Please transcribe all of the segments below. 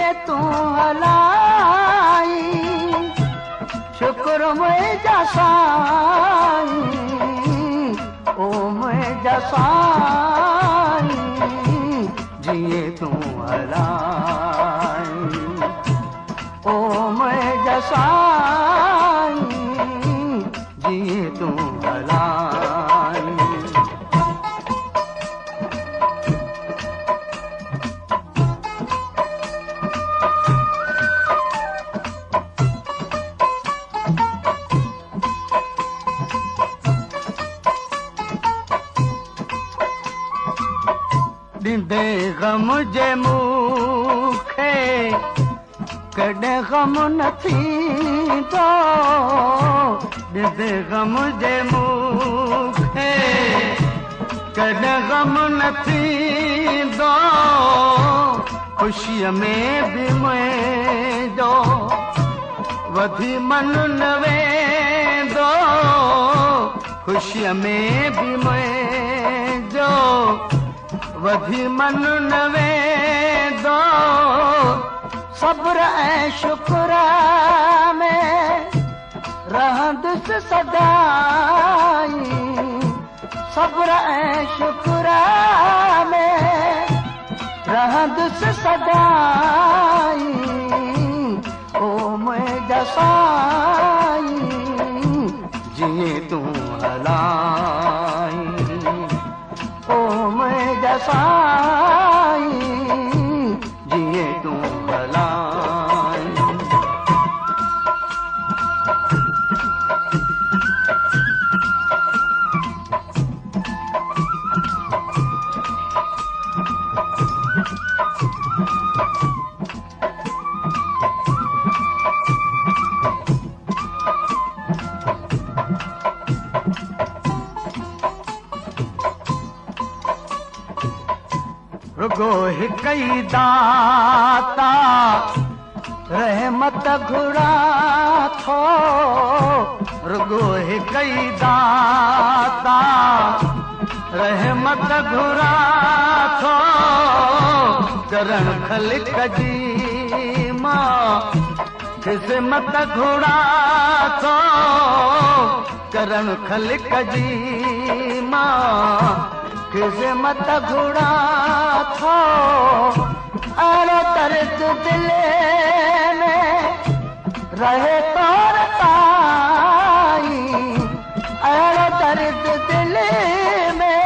जिए तू हलाई शुक्र मुझा साईं ओ मुझा साईं जिए तू हलाई ओ मुझा साईं जिए तू हलाई ॾींदे ग़म जे मूंखे कॾहिं ग़म न थींदो ॾींदे ग़म जे मूंखे कॾहिं ग़म न थींदो ख़ुशीअ में बि मुंहिंजो वधी मन न वेंदो ख़ुशीअ में बि मुंहिंजो वधी मन न वेंदो सब्र ऐं शुक्र में रहंदुसि सदाई सब्र ऐं शुक्र में रहंदुसि सदाई ओ मुंहिंजा साईं जिए तूं हलाई ओ मुझा साईं जिए तू हलाई रुगो हिकई दाता रहमत घुरा थो रुगो हिकई दाता रहमत घुरा थो करण ख़लिक जी मां ख़िज़मत घुरा थो करण ख़लिक जी मां ख़िज़मत घुरा थो अहिड़ो दर्द दिल में रहे तोर ताई अहिड़ो दर्द दिल में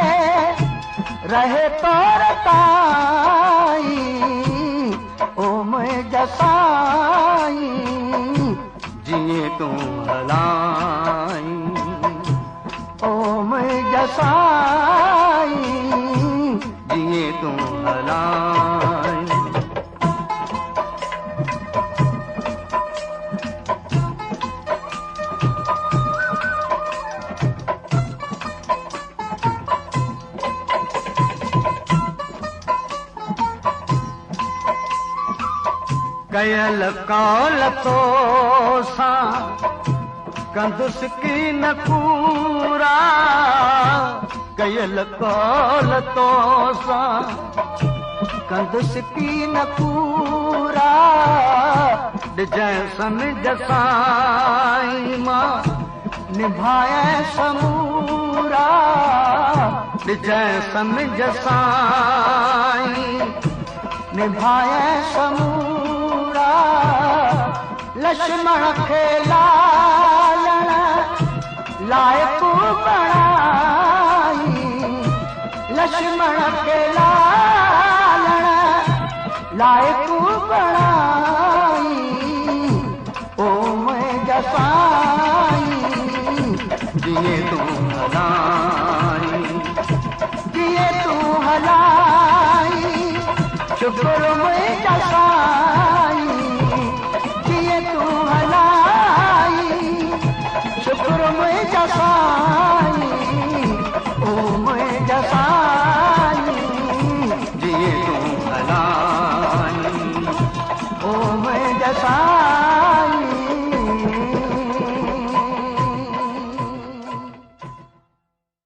रहे तोर ताई ओ मुझा साईं जिए तू हलाई ओ मुझा साईं जिए तू हलाई कयल कौल तो सां कंदुसि की न पूरा कयल कौल तो सां कंदुसि की न पूरा ॾिजांइ समझ साईं मां निभाए समूरा ॾिजांइ समझ साईं निभाए समूरा लक्ष्मण खे लालण लाइक़ु बणाई लक्ष्मण खे लालण लाइक़ु बणाई ओ मुझा साईं जिए तू